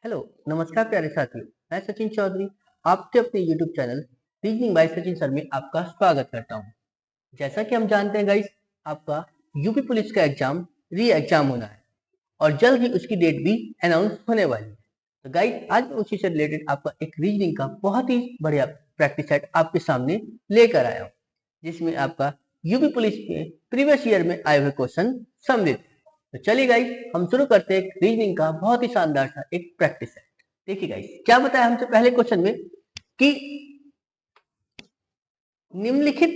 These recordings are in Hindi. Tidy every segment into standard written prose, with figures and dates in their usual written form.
हेलो, नमस्कार प्यारे साथियों। मैं सचिन चौधरी आपके अपने YouTube channel reasoning bye Sachin sir में आपका स्वागत करता हूं। जैसा कि हम जानते हैं गाइस, आपका यूपी पुलिस का एग्जाम री एग्जाम होना है और जल्द ही उसकी डेट भी अनाउंस होने वाली है। तो गाइस, आज मैं उसी से रिलेटेड आपका एक रीजनिंग का बहुत ही बढ़िया प्रैक्टिस सेट आपके सामने लेकर आया हूँ, जिसमें आपका यूपी पुलिस में प्रीवियस ईयर में आए हुए क्वेश्चन सम्मिलित है। तो चलिए गाइस, हम शुरू करते हैं रीजनिंग का बहुत ही शानदार सा एक प्रैक्टिस है। देखिए गाइस, क्या बताया हमसे पहले क्वेश्चन में कि निम्नलिखित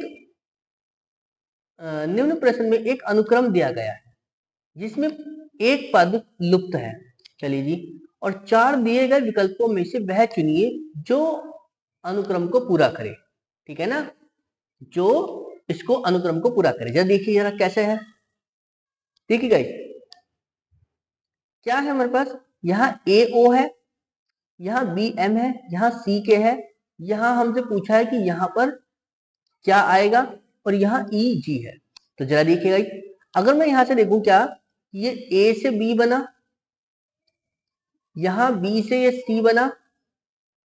निम्न प्रश्न में एक अनुक्रम दिया गया है जिसमें एक पद लुप्त है। चलिए जी, और 4 दिए गए विकल्पों में से वह चुनिए जो अनुक्रम को पूरा करे। ठीक है ना, जो इसको अनुक्रम को पूरा करे। जरा देखिए जरा कैसे है। देखिए गाइस, क्या है हमारे पास, यहाँ ए ओ है, यहाँ बी एम है, यहाँ सी के है, यहाँ हमसे पूछा है कि यहाँ पर क्या आएगा और यहाँ ई जी है। तो जरा देखिएगा, अगर मैं यहां से देखूं क्या, ये ए से बी बना, यहाँ बी से ये सी बना,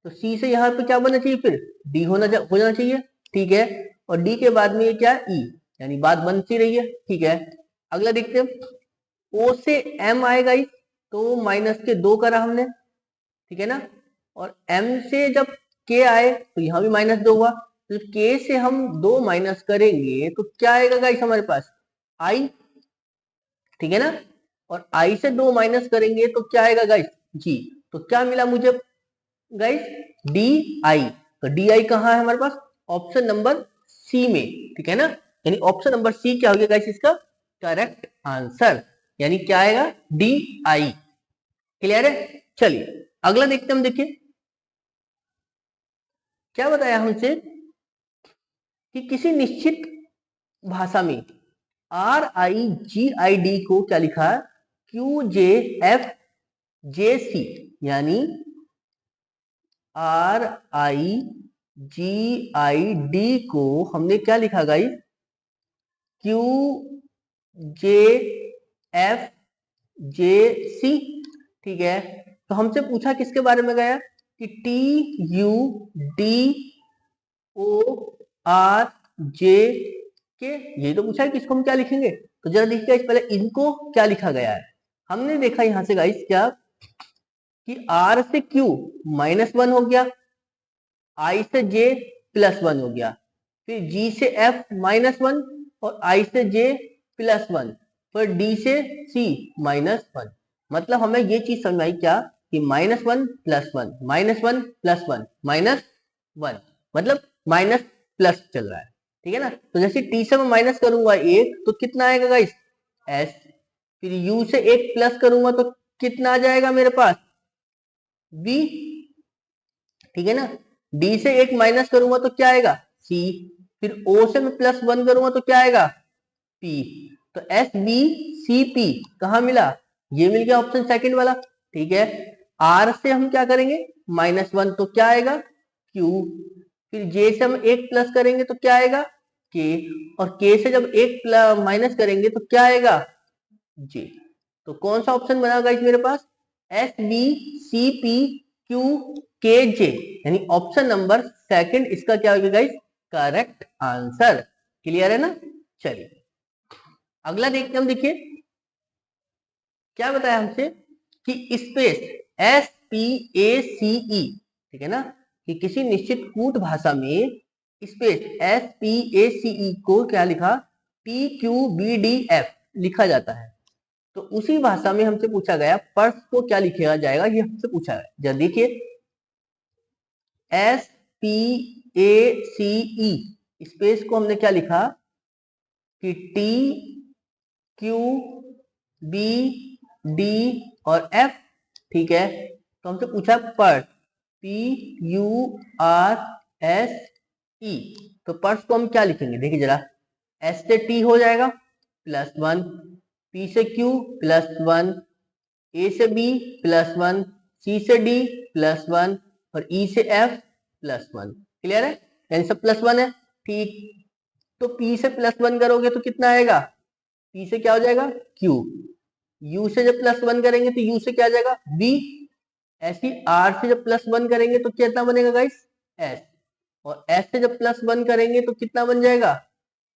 तो सी से यहाँ पे क्या बनना चाहिए, फिर डी हो जाना चाहिए। ठीक है, और डी के बाद में ये क्या है, ई, यानी बात बन सी रही है। ठीक है, अगला देखते हैं। ओ से एम आएगा इस, तो माइनस के 2 करा हमने। ठीक है ना, और m से जब k आए तो यहाँ भी -2 हुआ। तो k से हम 2 माइनस करेंगे तो क्या आएगा गाइस हमारे पास, i। ठीक है ना, और i से 2 माइनस करेंगे तो क्या आएगा गाइस, g। तो क्या मिला मुझे गाइस, di। तो di कहाँ है हमारे पास, ऑप्शन नंबर सी में। ठीक है ना, यानी ऑप्शन नंबर सी क्या हो गया गाइस इसका करेक्ट आंसर, यानी क्या आएगा, di। क्लियर है। चलिए अगला देखते हम। देखिए क्या बताया हमसे कि किसी निश्चित भाषा में RIGID को क्या लिखा है, QJFJC, यानी RIGID को हमने क्या लिखा गाइस, QJFJC। ठीक है, तो हमसे पूछा किसके बारे में गया कि TUDORJ के, यही तो पूछा है कि इसको हम क्या लिखेंगे। तो जरा देखिए पहले इनको क्या लिखा गया है। हमने देखा यहां से गाइस क्या कि R से Q -1 हो गया, I से J +1 हो गया, फिर G से F -1 और I से J +1, फिर D से C -1। मतलब हमें ये चीज समझ आई क्या कि -1 + 1 -1 + 1 -1, मतलब माइनस प्लस चल रहा है। ठीक है ना, तो जैसे टी से मैं माइनस करूंगा 1 तो कितना आएगा गाइस, एस। फिर यू से 1 प्लस करूंगा तो कितना आ जाएगा मेरे पास, बी। ठीक है ना, डी से 1 माइनस करूंगा तो क्या आएगा, सी। फिर ओ से मैं +1 करूंगा तो क्या आएगा, पी। तो एस बी सी पी कहां मिला, ये मिल गया ऑप्शन सेकंड वाला। ठीक है, आर से हम क्या करेंगे, -1 तो क्या आएगा, क्यू। फिर जे से हम 1 प्लस करेंगे तो क्या आएगा, के। और के से जब 1 माइनस करेंगे तो क्या आएगा, जे। तो कौन सा ऑप्शन बना गाइस मेरे पास, S B C P Q K J, यानी ऑप्शन नंबर सेकंड इसका क्या होगा गाइस, करेक्ट आंसर। क्लियर है ना। चलिए अगला देखते हम। देखिए क्या बताया हमसे कि स्पेस SPACE, ठीक है ना, कि किसी निश्चित कूट भाषा में स्पेस SPACE को क्या लिखा, TQBDF लिखा जाता है। तो उसी भाषा में हमसे पूछा गया पर्स को क्या लिखा जाएगा, ये हमसे पूछा है। जरा देखिए SPACE स्पेस को हमने क्या लिखा कि TQBD और F। ठीक है, तो हमसे पूछा पर्स, PURSE। तो पर्स को हम क्या लिखेंगे, देखिए जरा, S से T हो जाएगा +1, P से Q +1, A से B +1, C से D +1 और E से F +1। क्लियर है, यानी सब +1 है। ठीक, तो P से +1 करोगे तो कितना आएगा, P से क्या हो जाएगा, Q। U से जब +1 करेंगे तो U से क्या आ जाएगा, B। ऐसी आर से जब +1 करेंगे तो कितना बनेगा गाइस, एस, और एस से जब +1 करेंगे तो कितना बन जाएगा,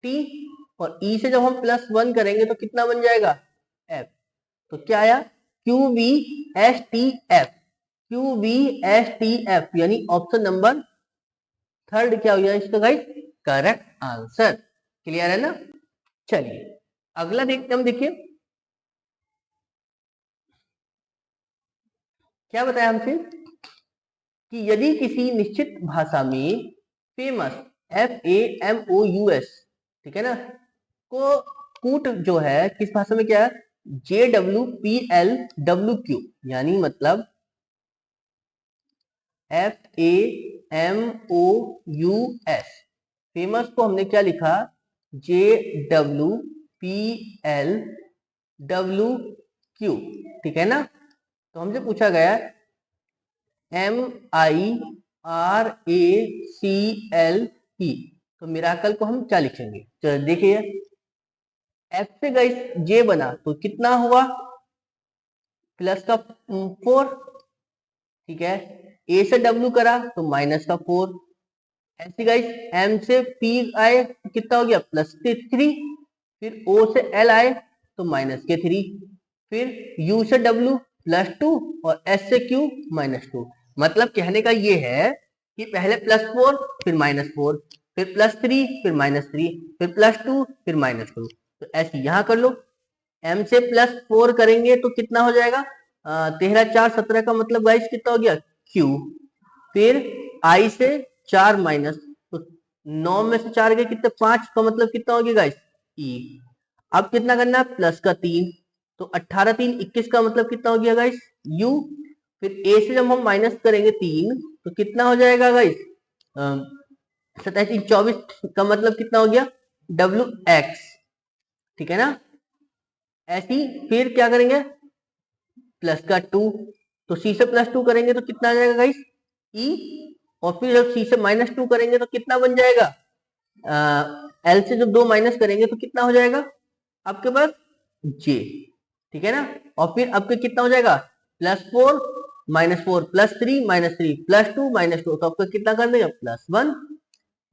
टी, और ई से जब हम +1 करेंगे तो कितना बन जाएगा, एफ। तो क्या आया, Q B S T F, Q B S T F, यानी ऑप्शन नंबर थर्ड क्या हो गया इसका गाइस, करेक्ट आंसर। क्लियर है ना। चलिए अगला देखते हम, देखिए क्या बताया हमसे कि यदि किसी निश्चित भाषा में फेमस, FAMOUS, ठीक है ना, को कूट जो है किस भाषा में क्या है, JWPLWQ, यानी मतलब FAMOUS, फेमस को हमने क्या लिखा, JWPLWQ, ठीक है ना। तो हमसे पूछा गया MIRACLE, तो मिराकल को हम क्या लिखेंगे, चलो देखिए, एफ से गाइस जे बना तो कितना हुआ, प्लस का 4, ठीक है, ए से डब्ल्यू करा तो माइनस का 4, ऐसे गाइस एम से पी आए तो कितना हो गया, +3, फिर ओ से एल आए तो -3, फिर यू से डब्ल्यू +2, और एस से क्यू -2। मतलब कहने का ये है कि पहले +4 फिर -4, फिर +3 फिर -3, फिर +2 फिर -2। तो ऐसे यहां कर लो, एम से +4 करेंगे तो कितना हो जाएगा, 13 4 17 का मतलब गाइस कितना हो गया, क्यू, फिर आई से 4 माइनस, तो 9 में से 4 गए कितने, 5 का मतलब कितना हो गया गाइस, ई। अब कितना करना है, प्लस का 3, तो 18 3 21 का मतलब कितना हो गया गाइस, यू। फिर ए से जब हम माइनस करेंगे 3 तो कितना हो जाएगा गाइस, 27 3 24 का मतलब कितना हो गया, डब्ल्यू एक्स, ठीक है ना। ऐसी फिर क्या करेंगे, प्लस का 2, तो सी से +2 करेंगे तो कितना आ जाएगा गाइस, ई, और फिर जब सी से -2 करेंगे तो कितना बन जाएगा, एल से जब 2 माइनस करेंगे तो कितना हो जाएगा आपके पास, जे, ठीक है ना। और फिर आपके कितना हो जाएगा, +4 -4 +3 -3 +2 -2, तो आपका कितना कर देगा, +1,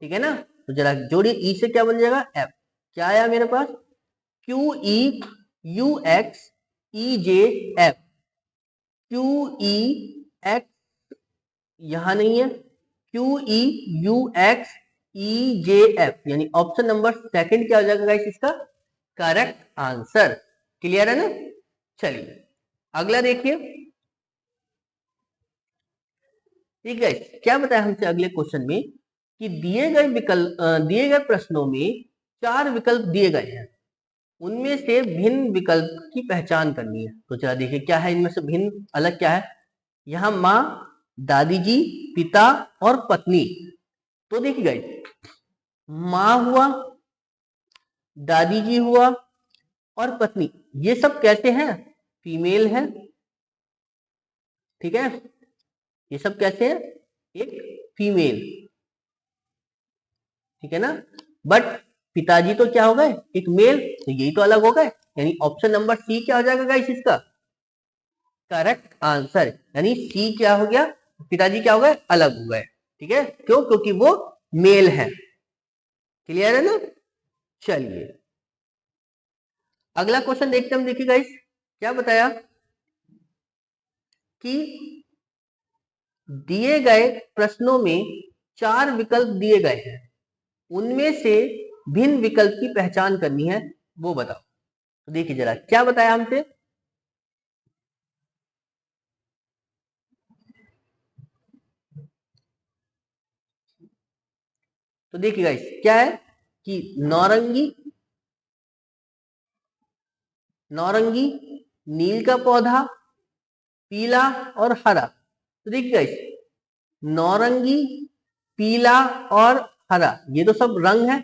ठीक है ना। तो जरा जोड़िए, ई से क्या बन जाएगा, एफ, क्या आया मेरे पास, Q E U X E J F, Q E X यहां नहीं है, Q E U X E J F, यानी ऑप्शन नंबर सेकंड क्या हो जाएगा गाइस इसका करेक्ट आंसर। क्लियर है ना। चलिए अगला देखिए, ठीक है, क्या बताया हमसे अगले क्वेश्चन में कि दिए गए विकल्प, दिए गए प्रश्नों में 4 विकल्प दिए गए हैं, उनमें से भिन्न विकल्प की पहचान करनी है। तो चला देखिए क्या है इनमें से भिन्न, अलग क्या है, यहां माँ, दादी जी, पिता और पत्नी। तो देखिए गाइस, माँ हुआ, दादी जी हुआ और पत्नी, ये सब कैसे हैं, फीमेल है, ठीक है, ये सब कैसे हैं, एक फीमेल, ठीक है ना। बट पिताजी तो क्या हो गए, एक मेल, तो यही तो अलग हो गए, यानी ऑप्शन नंबर सी क्या हो जाएगा गाइस इसका करेक्ट आंसर, यानी सी क्या हो गया, पिताजी क्या हो गए, अलग हो गए, ठीक है, क्यों, क्योंकि वो मेल है। क्लियर है ना। चलिए अगला क्वेश्चन देखते हम, देखिए गाइस क्या बताया कि दिए गए प्रश्नों में 4 विकल्प दिए गए हैं, उनमें से भिन्न विकल्प की पहचान करनी है, वो बताओ। तो देखिए जरा क्या बताया हमसे, तो देखिए गाइस क्या है कि नारंगी, नारंगी, नील का पौधा, पीला और हरा। तो देखिए गाइस, नारंगी, पीला और हरा ये तो सब रंग है,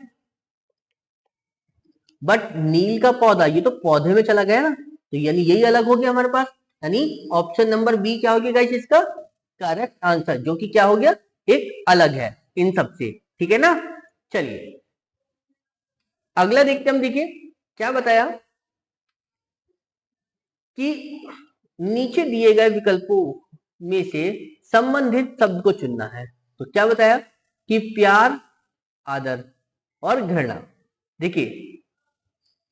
बट नील का पौधा ये तो पौधे में चला गया ना, तो यानी यही अलग हो गया हमारे पास, यानी ऑप्शन नंबर बी क्या हो गया गाइस इसका करेक्ट आंसर, जो कि क्या हो गया, एक अलग है इन सबसे, ठीक है ना। चलिए अगला देखते हम, देखिए क्या बताया कि नीचे दिए गए विकल्पों में से संबंधित शब्द को चुनना है। तो क्या बताया कि प्यार, आदर और घृणा। देखिए,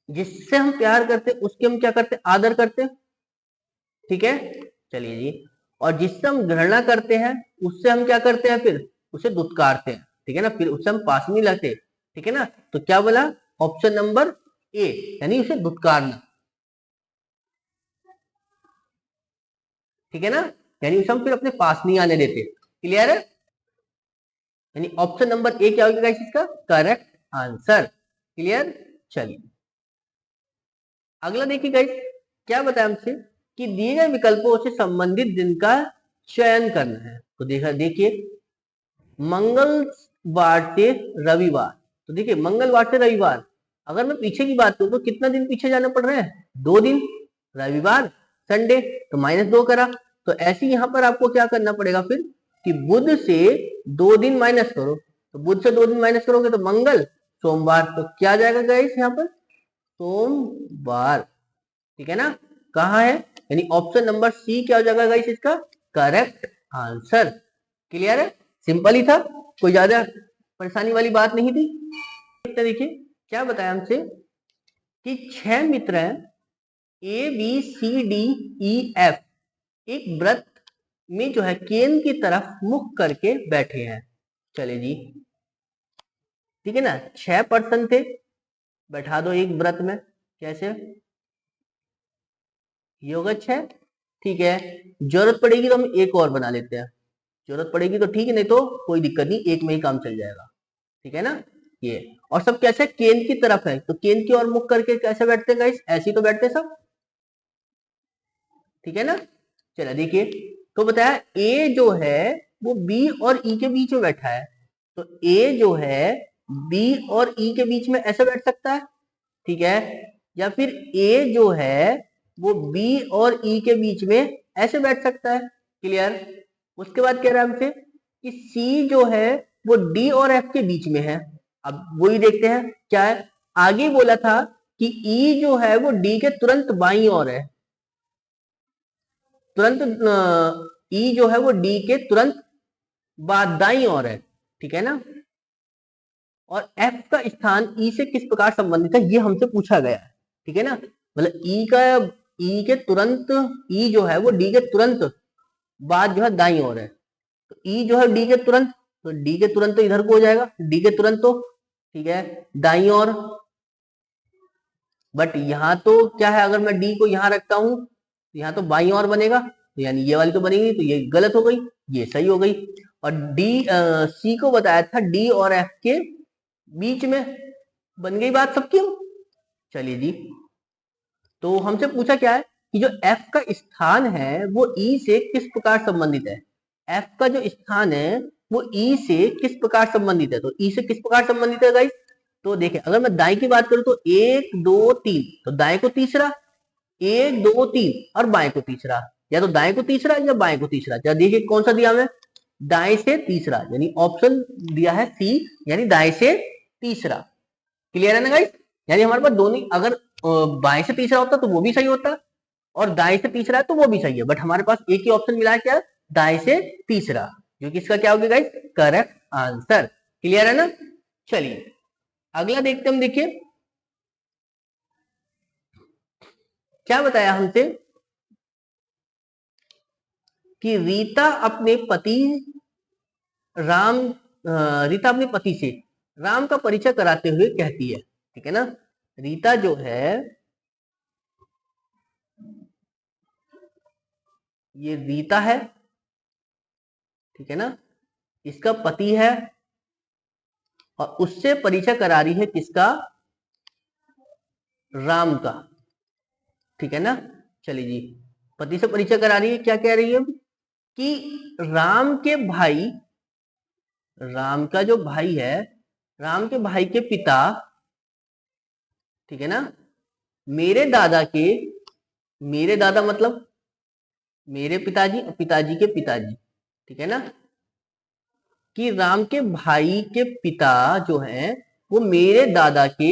जिससे हम प्यार करते उसके हम क्या करते, आदर करते, ठीक है, चलिए जी। और जिससे हम घृणा करते हैं उससे हम क्या करते हैं, फिर उसे दुत्कारते हैं, ठीक है ना, फिर उससे हम पास नहीं लगते, ठीक है ना। तो क्या बोला, ऑप्शन नंबर ए, यानी उसे दुत्कारना, ठीक है ना, यानी उसे हम फिर अपने पास नहीं आने देते। क्लियर है, यानी ऑप्शन नंबर ए क्या होगा गाइस इसका करेक्ट आंसर। क्लियर, चलिए अगला देखिए गाइस, क्या बताया हमसे कि दिए गए विकल्पों से संबंधित दिन का चयन करना है। तो देखा, देखिए मंगलवार से रविवार, तो देखिए मंगलवार से रविवार, अगर मैं पीछे की बात करूं तो कितना दिन पीछे जाना पड़ रहा है, 2 दिन, रविवार संडे, तो -2 करा। तो ऐसे यहां पर आपको क्या करना पड़ेगा फिर कि बुध से 2 दिन माइनस करो, तो बुध से 2 दिन माइनस करोगे तो मंगल, सोमवार, तो क्या जाएगा गाइस यहाँ पर सोमवार, ठीक है ना। कहाँ है, यानी ऑप्शन नंबर सी क्या हो जाएगा गाइस इसका करेक्ट आंसर। क्लियर है, सिंपल ही था, कोई ज्यादा परेशानी वाली बात नहीं थी। देखिए क्या बताया हमसे कि 6 मित्र हैं A B C D E F, एक व्रत में जो है केंद्र की तरफ मुख करके बैठे हैं। चले जी, ठीक है ना, 6 पर्सन थे, बैठा दो एक व्रत में, कैसे, ये होगा 6, ठीक है। जरूरत पड़ेगी तो हम एक और बना लेते हैं, जरूरत पड़ेगी तो ठीक है, नहीं तो कोई दिक्कत नहीं, एक में ही काम चल जाएगा, ठीक है ना। ये और सब कैसे केंद्र की तरफ है, तो केंद्र की ओर मुख करके कैसे बैठते हैं गाइस, ऐसे ही तो बैठते हैं सब, ठीक है ना। चलो देखिए, तो बताया ए जो है वो बी और ई के बीच में बैठा है, तो ए जो है बी और ई के बीच में ऐसे बैठ सकता है, ठीक है, या फिर ए जो है वो बी और ई के बीच में ऐसे बैठ सकता है। क्लियर, उसके बाद कह रहा है हमसे कि सी जो है वो डी और एफ के बीच में है। अब वही देखते हैं क्या है, आगे बोला था कि ई जो है वो डी के तुरंत बाईं ओर है, तुरंत ई जो है वो डी के तुरंत बाद दाईं ओर है, ठीक है ना। और एफ का स्थान ई से किस प्रकार संबंधित है, ये हमसे पूछा गया है, ठीक है ना, मतलब ई के तुरंत, ई जो है वो डी के तुरंत बाद जो है दाईं ओर है, तो ई जो है डी के तुरंत, तो डी के तुरंत तो इधर को हो जाएगा, डी के तुरंत तो, ठीक है, दाईं ओर। बट यहां तो क्या है, अगर मैं डी को यहां रखता हूं तो यहां तो बाईं ओर बनेगा, तो यानी ये वाली तो बनेगी, तो ये गलत हो गई, ये सही हो गई। और डी सी को बताया था डी और एफ के बीच में, बन गई बात सबकी। चलिए जी, तो हमसे पूछा क्या है कि जो एफ का स्थान है वो ई से किस प्रकार संबंधित है, एफ का जो स्थान है वो ई से किस प्रकार संबंधित है, तो ई से किस प्रकार संबंधित है गाइस, तो देखिए अगर मैं दाएं की बात करूं तो 1 2 3, तो दाएं को तीसरा, 1 2 3, और बाएं को तीसरा, या तो दाएं को तीसरा या बाएं को तीसरा, या देखिए कौन सा दिया हमें, दाएं से तीसरा, यानी ऑप्शन दिया है सी, यानी दाएं से तीसरा। क्लियर है ना गाइस, यानी हमारे पास दोनों, अगर बाएं से तीसरा होता तो वो भी सही होता, और दाएं से तीसरा है तो वो भी सही है, बट हमारे पास एक ही ऑप्शन मिला है, क्या, दाएं से तीसरा, जो कि इसका क्या होगा गाइस करेक्ट आंसर। क्लियर है ना, चलिए अगला देखते हम, देखिए क्या बताया हमसे कि राम रीता अपने पति से राम का परिचय कराते हुए कहती है, ठीक है ना, रीता जो है ये रीता है, ठीक है ना, इसका पति है और उससे परिचय करा रही है किसका, राम का, ठीक है ना। चलिए जी, पति से परिचय करा रही है, क्या कह रही है कि राम का जो भाई है, राम के भाई के पिता, ठीक है ना, मेरे दादा के, मेरे दादा मतलब मेरे पिताजी और पिताजी के पिताजी, ठीक है ना, कि राम के भाई के पिता जो हैं वो मेरे दादा के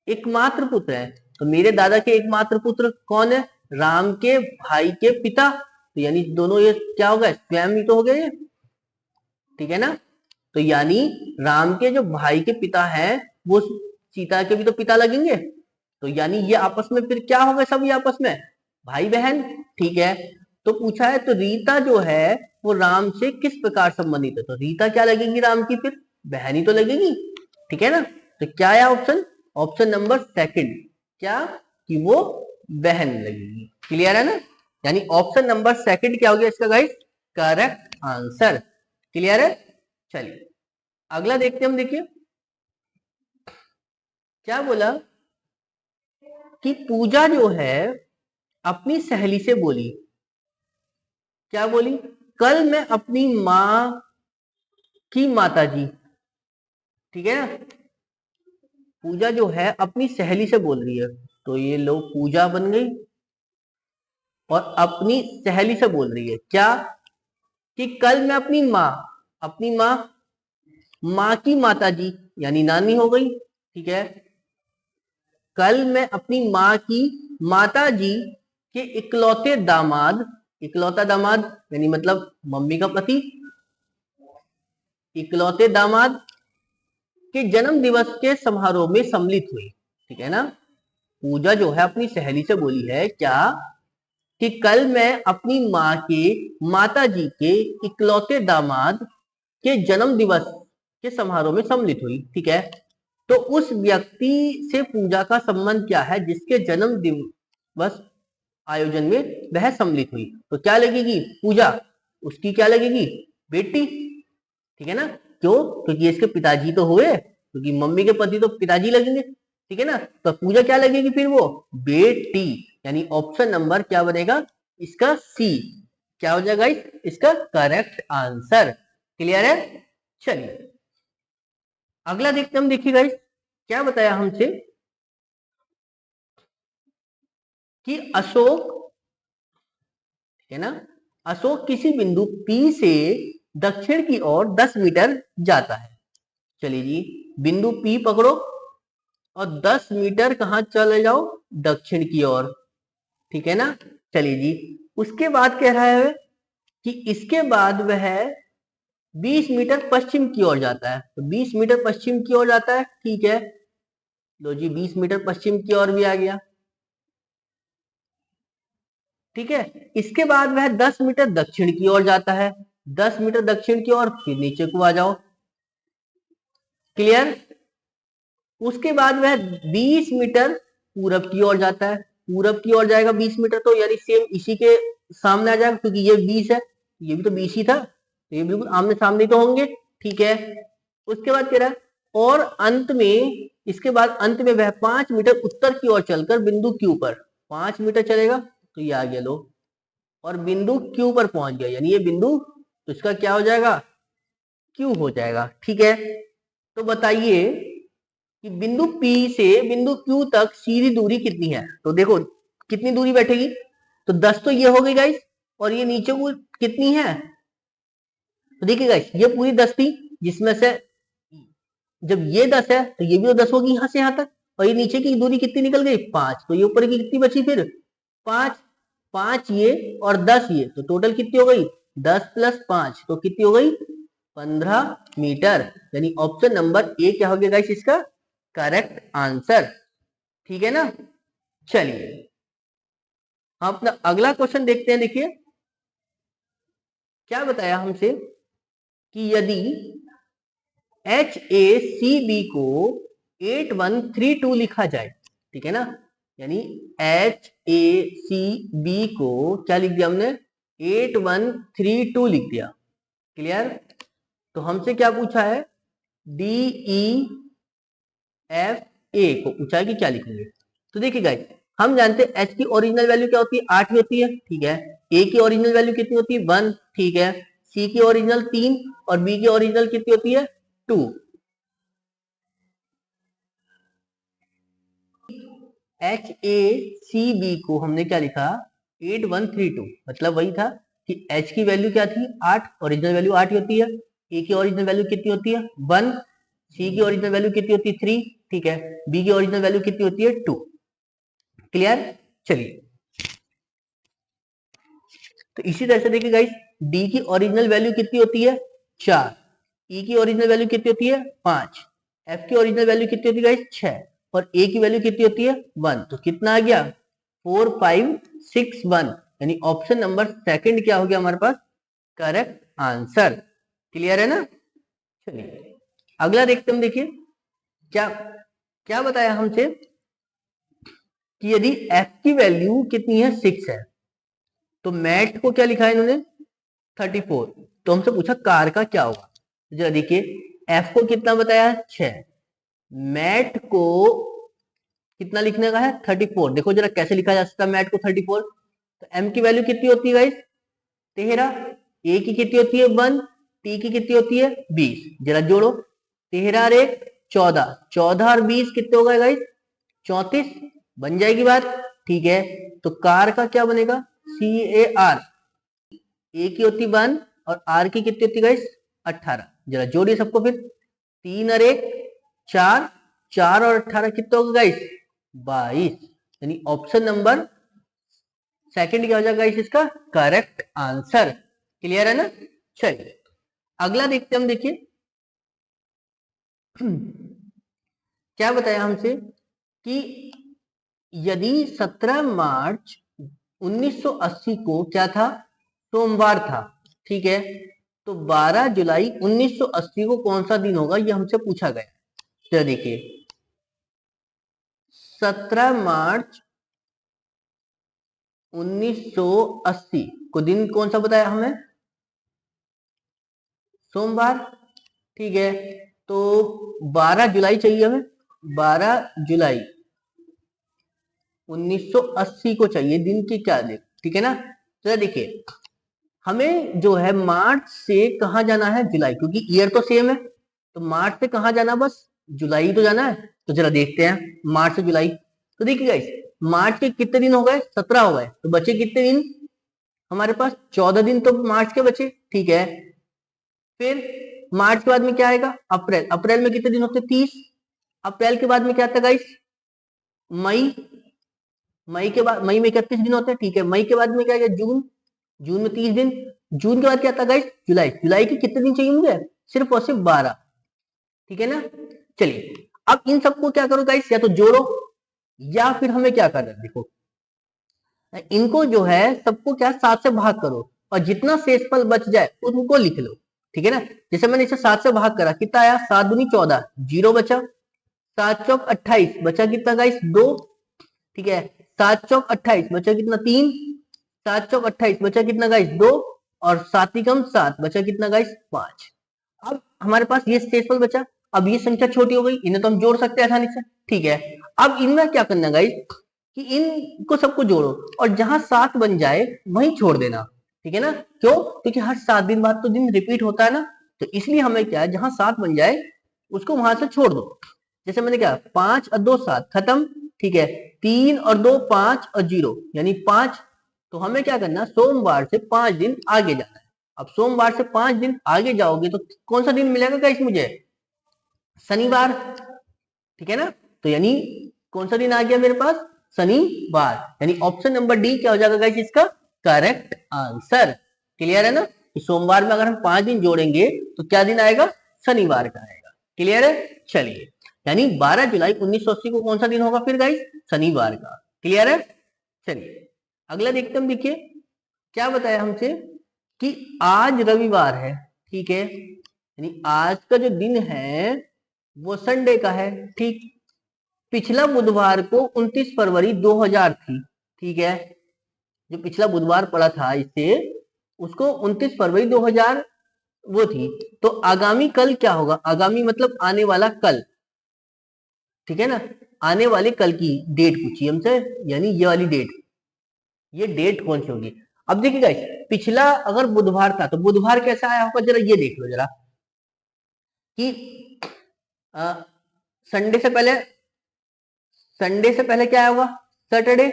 एकमात्र पुत्र हैं। तो मेरे दादा के एकमात्र पुत्र कौन है, राम के भाई के पिता, तो यानी दोनों ये क्या होगा, स्वयं ही तो हो गए ये, ठीक है ना। तो यानी राम के जो भाई के पिता हैं वो सीता के भी तो पिता लगेंगे, तो यानी ये आपस में फिर क्या होगा, सब ये आपस में भाई बहन, ठीक है। तो पूछा है तो रीता जो है वो राम से किस प्रकार संबंधित है, तो रीता क्या लगेगी राम की, फिर बहन ही तो लगेगी, ठीक है ना। तो क्या है ऑप्शन, ऑप्शन नंबर सेकंड, क्या कि वो बहन लगेगी, क्लियर है ना। यानी ऑप्शन नंबर सेकंड क्या हो गया इसका गाइस, करेक्ट आंसर, क्लियर है। चलिए अगला देखते हैं हम, देखिए क्या बोला कि पूजा जो है अपनी सहेली से बोली, क्या बोली, कल मैं अपनी माँ की माता जी, ठीक है ना। पूजा जो है अपनी सहेली से बोल रही है, तो ये लो पूजा बन गई और अपनी सहेली से बोल रही है क्या, कि कल मैं अपनी माँ, अपनी माँ, माँ की माता जी यानी नानी हो गई, ठीक है। कल मैं अपनी माँ की माता जी के इकलौते दामाद, इकलौता दामाद यानी मतलब मम्मी का पति, इकलौते दामाद के जन्म दिवस के समारोह में सम्मिलित हुई, ठीक है ना। पूजा जो है अपनी सहेली से बोली है क्या, कि कल मैं अपनी माँ के माता जी के इकलौते दामाद के जन्म दिवस के समारोह में सम्मिलित हुई, ठीक है। तो उस व्यक्ति से पूजा का संबंध क्या है जिसके जन्म दिवस आयोजन में वह सम्मिलित हुई, तो क्या लगेगी पूजा, उसकी क्या लगेगी बेटी, ठीक है ना। क्यों, क्योंकि इसके पिताजी तो हुए, क्योंकि मम्मी के पति तो पिताजी लगेंगे, ठीक है ना। तो पूजा क्या लगेगी फिर वो बेटी, यानी ऑप्शन नंबर क्या बनेगा इसका सी, क्या हो जाएगा इसका करेक्ट आंसर, क्लियर है। चलिए अगला देखते हम, देखिए गाइस क्या बताया हमसे कि अशोक, ठीक है ना, अशोक किसी बिंदु P से दक्षिण की ओर 10 मीटर जाता है, चलिए जी बिंदु P पकड़ो और 10 मीटर कहां चले जाओ दक्षिण की ओर, ठीक है ना। चलिए जी उसके बाद कह रहा है कि इसके बाद वह 20 मीटर पश्चिम की ओर जाता है, तो 20 मीटर पश्चिम की ओर जाता है, ठीक है। लो जी 20 मीटर पश्चिम की ओर भी आ गया, ठीक है। इसके बाद वह 10 मीटर दक्षिण की ओर जाता है, 10 मीटर दक्षिण की ओर, फिर नीचे को आ जाओ, क्लियर। उसके बाद वह 20 मीटर पूरब की ओर जाता है, पूरब की ओर जाएगा 20 मीटर, तो यानी सेम इसी के सामने आ जाएगा, क्योंकि ये 20 है, ये भी तो 20 ही था, तो ये बिल्कुल आमने सामने तो होंगे, ठीक है। उसके बाद कह रहा है और अंत में, इसके बाद अंत में वह 5 मीटर उत्तर की ओर चलकर बिंदु क्यू पर 5 मीटर चलेगा, तो ये आ गया लो, और बिंदु क्यू पर पहुंच गया, यानी ये बिंदु, तो इसका क्या हो जाएगा क्यू हो जाएगा, ठीक है। तो बताइए कि बिंदु P से बिंदु Q तक सीधी दूरी कितनी है, तो देखो कितनी दूरी बैठेगी, तो 10 तो ये हो गई गाइस, और ये नीचे को कितनी है, तो देखिए गाइस ये पूरी 10 थी, जिसमें से जब ये 10 है तो ये भी तो 10 होगी यहां से यहां तक, और ये नीचे की दूरी कितनी निकल गई 5, तो ये ऊपर की कितनी बची फिर 5, 5 ये और 10 ये, तो टोटल कितनी हो गई 10 प्लस 5, तो कितनी हो गई 15 मीटर, यानी ऑप्शन नंबर ए क्या हो गया गाइस इसका करेक्ट आंसर, ठीक है ना। चलिए हम अपना अगला क्वेश्चन देखते हैं, देखिए क्या बताया हमसे कि यदि HACB को 8132 लिखा जाए, ठीक है ना, यानी HACB को क्या लिख दिया हमने 8132 लिख दिया, क्लियर। तो हमसे क्या पूछा है DEFA को पूछा है कि क्या लिखेंगे, तो देखिए गाइस हम जानते हैं H की ओरिजिनल वैल्यू क्या होती है 8 होती है, ठीक है। A की ओरिजिनल वैल्यू कितनी होती है 1, ठीक है। C की ओरिजिनल 3 और B की ओरिजिनल कितनी होती है 2। HACB को हमने क्या लिखा 8132, मतलब वही था कि H की वैल्यू क्या थी 8, ओरिजिनल वैल्यू 8 होती है, A की ओरिजिनल वैल्यू कितनी होती है 1, C की ओरिजिनल वैल्यू कितनी होती है 3, ठीक है। B की ओरिजिनल वैल्यू कितनी होती है 2, क्लियर। चलिए तो इसी तरह से देखिए गाइस, डी की ओरिजिनल वैल्यू कितनी होती है 4, ई की ओरिजिनल वैल्यू कितनी होती है 5, एफ की ओरिजिनल वैल्यू कितनी होती है गाइस 6 और ए की वैल्यू कितनी होती है 1। तो कितना आ गया 4 5 6 1, यानी ऑप्शन नंबर सेकंड क्या हो गया हमारे पास करेक्ट आंसर। क्लियर है ना। चलिए अगला देखते हम, देखिए क्या क्या बताया हमसे कि यदि f की वैल्यू कितनी है 6 है तो मैट को क्या लिखा है इन्होंने 34, तो हमसे पूछा कार का क्या होगा। जरा देखिए f को कितना बताया 6, मैट को कितना लिखने का है 34। देखो जरा कैसे लिखा जा सकता है मैट को 34। तो m की वैल्यू कितनी होती है गाइस 13, a की कितनी होती है 1, t की कितनी होती है 20। जरा जोड़ो 13 और 1 14, 14 और 20 कितने हो गए गाइस 34, बन जाएगी बात। ठीक है, तो कार का क्या बनेगा CAR, ए की होती 1 और आर की कितनी होती गाइस 18। जरा जोड़िए सबको फिर 3 और 1 4, 4 और 18 कितने होगा गाइस 22, यानी ऑप्शन नंबर सेकंड क्या हो जाएगा गाइस इसका करेक्ट आंसर। क्लियर है ना। चलिए अगला देखते हम, देखिए क्या बताया हमसे कि यदि 17 मार्च 1980 को क्या था सोमवार था, ठीक है, तो 12 जुलाई 1980 को कौन सा दिन होगा ये हमसे पूछा गया। तो देखिए 17 मार्च 1980 को दिन कौन सा बताया हमें सोमवार, ठीक है, तो 12 जुलाई चाहिए हमें, 12 जुलाई 1980 को चाहिए दिन की क्या दिन, ठीक है ना। तो देखिए हमें जो है मार्च से कहा जाना है जुलाई, क्योंकि ईयर तो सेम है, तो मार्च से कहा जाना बस जुलाई तो जाना है। तो जरा देखते हैं मार्च से जुलाई। तो देखिए गाइस मार्च के कितने दिन हो गए 17 हो गए, तो बचे कितने दिन हमारे पास 14 दिन तो मार्च के बचे, ठीक है। फिर मार्च के बाद में क्या आएगा अप्रैल, अप्रैल में कितने दिन होते 30, अप्रैल के बाद में क्या आता है गाइस मई, मई के बाद मई में 31 दिन होते हैं, ठीक है। मई के बाद में क्या आएगा जून, जून में 30 दिन, जून के बाद क्या आता है गाइस जुलाई, जुलाई के कितने दिन चाहिए मुझे सिर्फ और सिर्फ 12, ठीक है ना। चलिए अब इन सबको क्या करो गाइस या तो जोड़ो या फिर हमें क्या करना है, देखो इनको जो है सबको क्या 7 से भाग करो और जितना शेषफल बच जाए उनको लिख लो, ठीक है ना। जैसे मैंने इसे 7 से भाग करा कितना आया 7 दूनी 14, जीरो बचा, 7 चौक 28 बचा कितना गाइस 2, ठीक है। 7 चौक 28 बचा कितना 3, 7 चौक 28 बचा कितना गाइस 2 और 7 ही कम 7 बचा कितना गाइस 5। अब हमारे पास ये शेषफल बचा, अब ये संख्या छोटी हो गई, इन्हें तो हम जोड़ सकते हैं आसानी से, ठीक है। अब इनमें क्या करना गाइस कि इनको सबको जोड़ो और जहां 7 बन जाए वहीं छोड़ देना, ठीक है ना। क्यों, क्योंकि हर 7 दिन बाद तो दिन रिपीट होता है ना, तो इसलिए हमें क्या है जहां 7 बन जाए उसको वहां से छोड़ दो। जैसे मैंने क्या 5 और 2 7 खत्म, ठीक है। 3 और 2 5 और 0 यानी 5, तो हमें क्या करना सोमवार से 5 दिन आगे जाना है। अब सोमवार से 5 दिन आगे जाओगे तो कौन सा दिन मिलेगा गाइस मुझे शनिवार, ठीक है ना। तो यानी कौन सा दिन आ गया मेरे पास शनिवार, यानी ऑप्शन नंबर डी क्या हो जाएगा गाइस इसका करेक्ट आंसर। क्लियर है ना कि सोमवार में अगर हम 5 दिन जोड़ेंगे तो क्या दिन आएगा शनिवार का आएगा। क्लियर है। चलिए यानी 12 जुलाई 1980 को कौन सा दिन होगा फिर गाइस शनिवार का। क्लियर है। चलिए अगला देखते हम, देखिए क्या बताया हमसे कि आज रविवार है, ठीक है, यानी आज का जो दिन है वो संडे का है, ठीक। पिछला बुधवार को 29 फरवरी 2000 थी, ठीक है। जो पिछला बुधवार पड़ा था इससे उसको 29 फरवरी 2000 वो थी, तो आगामी कल क्या होगा, आगामी मतलब आने वाला कल, ठीक है ना। आने वाले कल की डेट पूछी हमसे, यानी ये वाली डेट, ये डेट कौन सी होगी। अब देखिए गाइस पिछला अगर बुधवार था तो बुधवार कैसा आया होगा जरा ये देख लो जरा कि संडे से पहले, संडे से पहले क्या होगा सैटरडे,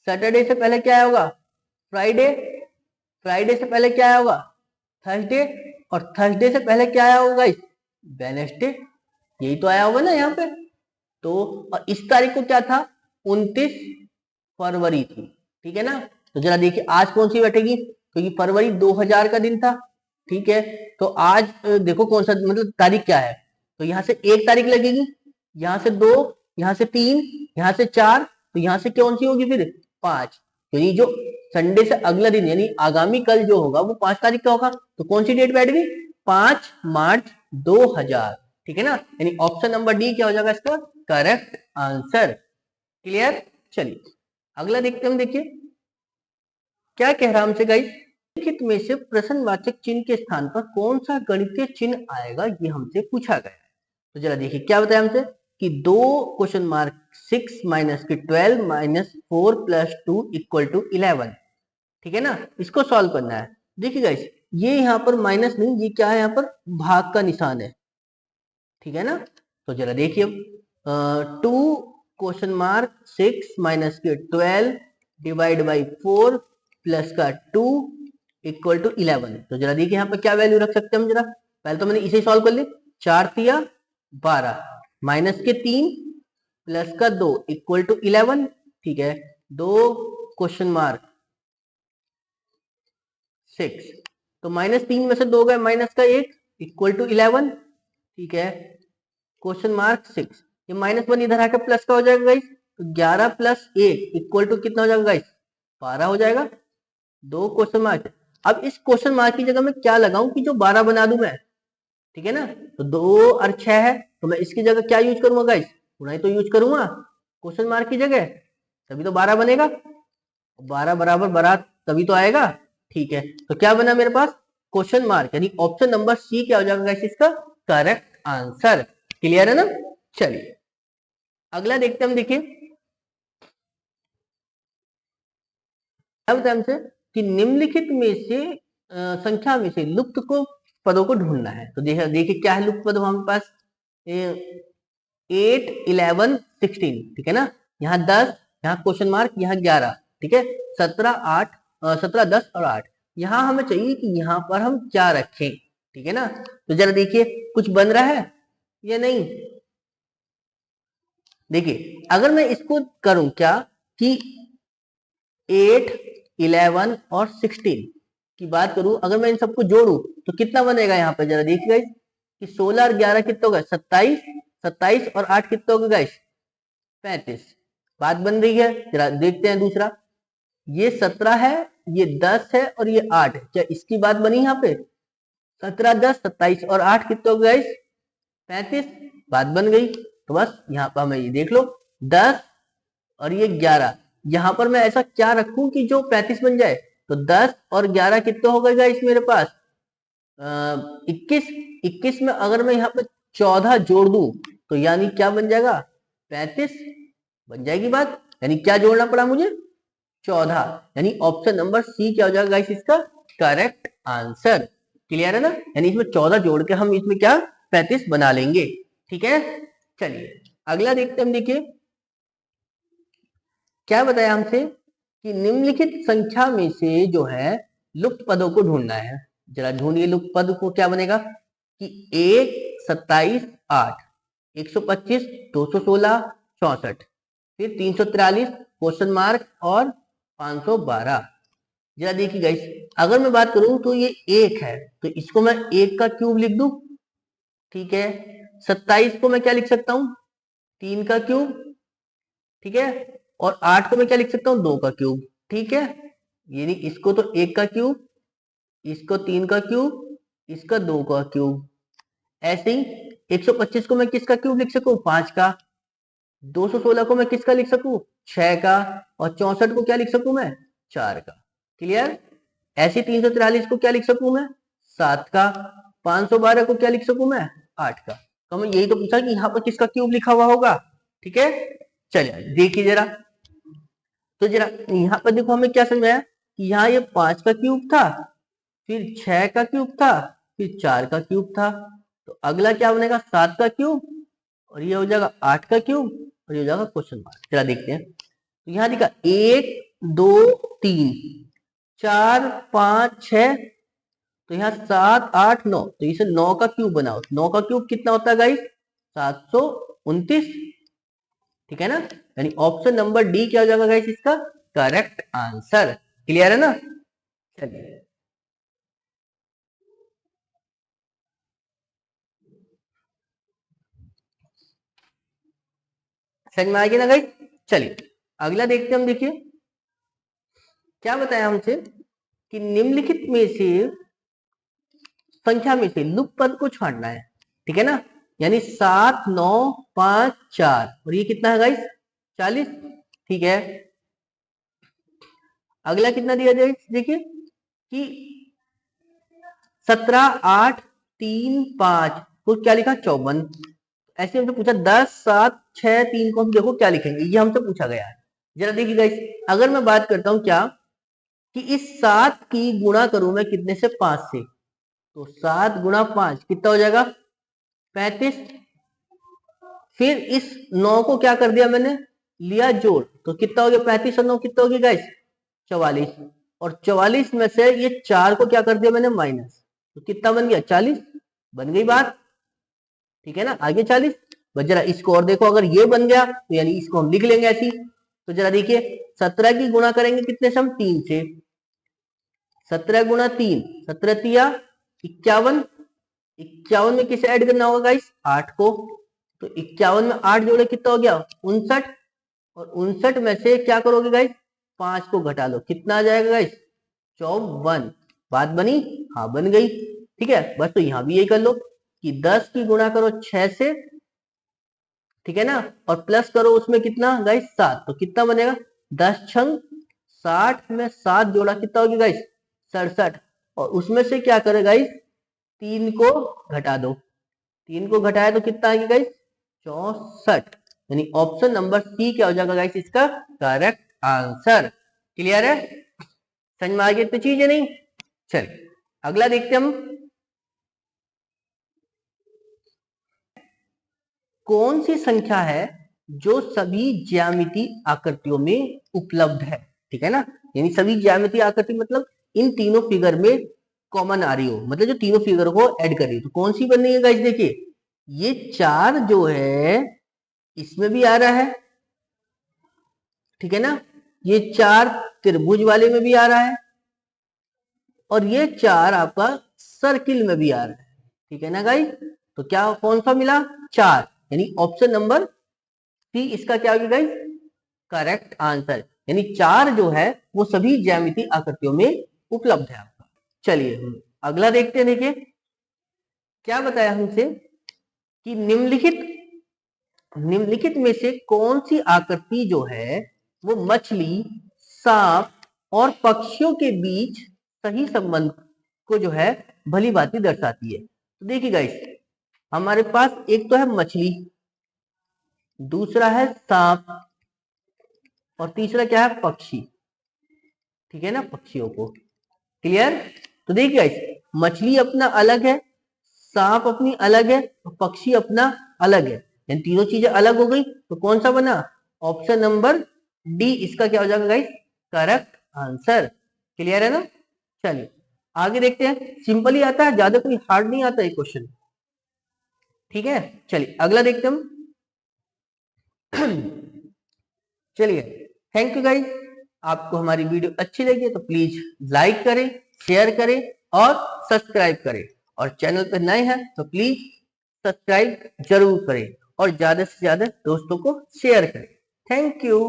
सैटरडे से पहले क्या होगा फ्राइडे, फ्राइडे से पहले क्या होगा थर्सडे और थर्सडे से पहले क्या आया होगा वेडनेसडे, यही तो आया होगा ना यहाँ पे। तो और इस तारीख को क्या था 29 फरवरी थी, ठीक है ना। तो जरा देखिए आज कौन सी बैठेगी, क्योंकि फरवरी 2000 का दिन था, ठीक है। तो आज देखो कौन सा मतलब तारीख क्या है, तो यहाँ से 1 तारीख लगेगी, यहाँ से 2, यहाँ से 3, यहाँ से 4, तो यहाँ से कौन सी होगी फिर 5। तो ये जो संडे से अगला दिन यानी आगामी कल जो होगा वो 5 तारीख का होगा, तो कौन सी डेट बैठ गई 5 मार्च 2000, ठीक है ना। यानी ऑप्शन नंबर डी क्या हो जाएगा इसका करेक्ट आंसर। क्लियर। चलिए अगला देखते हम, देखिए क्या कह रहा हमसे गाइस, निम्नलिखित में से प्रश्नवाचक चिन्ह के स्थान पर कौन सा गणितीय चिन्ह आएगा, ये हमसे पूछा गया है। तो जरा देखिए क्या बताया हमसे कि 2 क्वेश्चन मार्क 6 माइनस के 12 माइनस 4 प्लस 2 इक्वल टू 11, ठीक है ना। इसको सॉल्व करना है। देखिए गाइस ये यहाँ पर माइनस नहीं, ये क्या है यहाँ पर भाग का निशान है, ठीक है ना। तो जरा देखिए 2 क्वेश्चन मार्क 6 माइनस के 12 डिवाइड बाई 4 प्लस का 2 इक्वल टू 11। तो जरा देखिए यहाँ पर क्या वैल्यू रख सकते हैं हम, जरा पहले तो मैंने इसे सॉल्व कर ली, 4 तिया 12 माइनस के 3 प्लस का 2 इक्वल टू 11, ठीक है। 2 क्वेश्चन मार्क 6, तो -3 में से 2 गए माइनस का 1 इक्वल टू 11, ठीक है। क्वेश्चन मार्क 6, ये -1 इधर आकर प्लस का हो जाएगा गाइस, तो 11 प्लस 1 इक्वल टू कितना हो जाएगा गाइस 12 हो जाएगा। 2 क्वेश्चन मार्क, अब इस क्वेश्चन मार्क की जगह मैं क्या लगाऊं कि जो 12 बना दूं मैं, ठीक है ना। तो 2 और 6 है, तो मैं इसकी जगह क्या यूज करूंगा गाइस, गुणा तो यूज करूंगा क्वेश्चन मार्क की जगह, तभी तो 12 बनेगा, 12 बराबर 12 तभी तो आएगा, ठीक है। तो क्या बना मेरे पास क्वेश्चन मार्क, यानी ऑप्शन नंबर सी क्या हो जाएगा गाइस इसका करेक्ट आंसर। क्लियर है ना। चलिए अगला देखते हम, देखिए अब हमसे कि निम्नलिखित में से संख्या में से लुप्त को पदों को ढूंढना है। तो देखिए क्या है लुप्त पद हमारे पास 8 11 16, ठीक है ना। यहाँ 10, यहाँ क्वेश्चन मार्क, यहाँ 11, ठीक है। 17 10 और 8, यहाँ हमें चाहिए कि यहाँ पर हम क्या रखें, ठीक है ना। तो जरा देखिए कुछ बन रहा है या नहीं। देखिए अगर मैं इसको करूं क्या कि 8 11 और 16 की बात करूं, अगर मैं इन सबको जोड़ूं तो कितना बनेगा यहाँ पे, जरा देखिए कि 16 और 11 कितना होगा 27, 27 और 8 कितना होगा गाइस 35। बात बन रही है। जरा देखते हैं दूसरा, ये 17 है, ये 10 है और ये 8 है, क्या इसकी बात बनी यहाँ पे 17 10 27 और 8 कितना होगा गाइस 35, बात बन गई। तो बस यहाँ पर हमें ये देख लो 10 और ये 11, यहाँ पर मैं ऐसा क्या रखूं कि जो 35 बन जाए, तो 10 और 11 कितना हो गएगा इस मेरे पास 21, 21 में अगर मैं यहाँ पे 14 जोड़ दूं तो यानी क्या बन जाएगा 35 बन जाएगी बात। यानी क्या जोड़ना पड़ा मुझे 14, यानी ऑप्शन नंबर सी क्या हो जाएगा गाइस इसका करेक्ट आंसर। क्लियर है ना। यानी इसमें 14 जोड़ के हम इसमें क्या 35 बना लेंगे, ठीक है। चलिए अगला देखते हैं, देखिए क्या बताया हमसे कि निम्नलिखित संख्या में से जो है लुप्त पदों को ढूंढना है। जरा ढूंढिए लुप्त पद को, क्या बनेगा कि 1 27 8 125 216 64 फिर 343 क्वेश्चन मार्क और 512। जरा देखिए गाइस अगर मैं बात करूं तो ये 1 है, तो इसको मैं 1 का क्यूब लिख दूं, ठीक है। 27 को मैं क्या लिख सकता हूं 3 का क्यूब, ठीक है। और 8 को मैं क्या लिख सकता हूँ 2 का क्यूब, ठीक है। यानी इसको तो 1 का क्यूब, इसको 3 का क्यूब, इसका 2 का क्यूब। ऐसे ही 125 को मैं किसका क्यूब लिख सकूं 5 का, 216 को मैं किसका लिख सकूं 6 का, और 64 को क्या लिख सकूं मैं 4 का। क्लियर। ऐसे 343 को क्या लिख सकूं मैं 7 का, 512 को क्या लिख सकूं मैं 8 का। तो हमें यही तो पूछा कि यहाँ पर किसका क्यूब लिखा हुआ होगा, ठीक है। चलिए देखिए जरा, तो जरा यहाँ पर देखो हमें क्या समझाया कि यहाँ ये 5 का क्यूब था, फिर 6 का क्यूब था, फिर 4 का क्यूब था। तो अगला क्या बनेगा 7 का क्यूब, और ये हो जाएगा 8 का क्यूब, और ये हो जाएगा क्वेश्चन मार्क। जरा देखते हैं, तो यहाँ देखा 1 2 3 4 5 6, तो यहाँ 7 8 9, तो इसे 9 का क्यूब बनाओ। 9 का क्यूब कितना होता है गाइस 729, ठीक है ना। यानी ऑप्शन नंबर डी क्या हो जाएगा गाइस इसका करेक्ट आंसर। क्लियर है ना? चलिए समझ में आ गया ना गाइस? चलिए अगला देखते हैं हम। देखिए क्या बताया हमसे कि निम्नलिखित में से संख्या में से लुप्त पद को छांटना है, ठीक है ना? यानी 7, 9, 5, 4 और ये कितना है गाइस? 40, ठीक है। अगला कितना दिया जाए देखिए कि 17, 8, 3, 5 कुछ क्या लिखा? 54। ऐसे हमसे पूछा 10, 7, 6, 3 को हम देखो क्या लिखेंगे, ये हमसे पूछा गया है। जरा देखिए गाइस, अगर मैं बात करता हूं क्या कि इस 7 की गुणा करूं मैं कितने से? 5 से, तो 7 गुणा 5 कितना हो जाएगा? 35। फिर इस 9 को क्या कर दिया मैंने? लिया जोड़, तो कितना हो गया? 35 और 9 कितना हो गया गाइस? 44। और 44 में से ये 4 को क्या कर दिया मैंने? माइनस, तो कितना बन गया? 40। बन गई बात, ठीक है ना? आगे 40। बस जरा इसको और देखो, अगर ये बन गया तो यानी इसको हम लिख लेंगे ऐसी। तो जरा देखिए 17 की गुणा करेंगे कितने से? हम 3 से। 17 गुणा 3, 17 तिया 51। 51 में किसे ऐड करना होगा गाइस? 8 को। तो 51 में 8 जोड़े कितना हो गया? 59। और 59 में से क्या करोगे गाइस? 5 को घटा लो, कितना आ जाएगा गाइस? 54। बात बनी? हाँ बन गई, ठीक है। बस तो यहां भी यही कर लो कि 10 की गुणा करो 6 से, ठीक है ना, और प्लस करो उसमें कितना गाइस? 7, तो कितना बनेगा? 10 छंग 60 में 7 जोड़ा कितना होगी गाइस? 67। और उसमें से क्या करे गाइस? 3 को घटा दो, 3 को घटाया तो कितना आ गया गाइस? 64। यानी ऑप्शन नंबर सी क्या हो जाएगा गाइस इसका करेक्ट आंसर। क्लियर है? समझ में आ गई तो चीज है नहीं? चलिए अगला देखते हम। कौन सी संख्या है जो सभी ज्यामिति आकृतियों में उपलब्ध है? ठीक है ना, यानी सभी ज्यामिति आकृति मतलब इन तीनों फिगर में कॉमन आ रही हो, मतलब जो तीनों फिगर को ऐड कर रही हो, तो कौन सी बन रही है गाइस? देखिए ये 4 जो है इसमें भी आ रहा है, ठीक है ना, ये 4 त्रिभुज वाले में भी आ रहा है, और ये 4 आपका सर्किल में भी आ रहा है, ठीक है ना गाइस? तो क्या कौन सा मिला? 4, यानी ऑप्शन नंबर सी इसका क्या होगा गाइस? Correct answer. यानी 4 जो है वो सभी ज्यामिति आकृतियों में उपलब्ध है आपका। चलिए हम अगला देखते हैं। देखिए क्या बताया हमसे कि निम्नलिखित में से कौन सी आकृति जो है वो मछली, सांप और पक्षियों के बीच सही संबंध को जो है भली भांति दर्शाती है। तो देखिए गाइस, हमारे पास एक तो है मछली, दूसरा है सांप, और तीसरा क्या है? पक्षी, ठीक है ना, पक्षियों को। क्लियर? तो देखिए गाइस, मछली अपना अलग है, सांप अपनी अलग है, और पक्षी अपना अलग है, यानी तीनों चीजें अलग हो गई, तो कौन सा बना? ऑप्शन नंबर डी इसका क्या हो जाएगा गाइस? Correct answer. क्लियर है ना? चलिए आगे देखते हैं। सिंपल ही आता है, ज्यादा कोई हार्ड नहीं आता है क्वेश्चन, ठीक है। चलिए अगला देखते हैं हम। चलिए थैंक यू गाइस। आपको हमारी वीडियो अच्छी लगी तो प्लीज लाइक करें, शेयर करें और सब्सक्राइब करें, और चैनल पर नए हैं तो प्लीज सब्सक्राइब जरूर करें और ज्यादा से ज्यादा दोस्तों को शेयर करें। Thank you.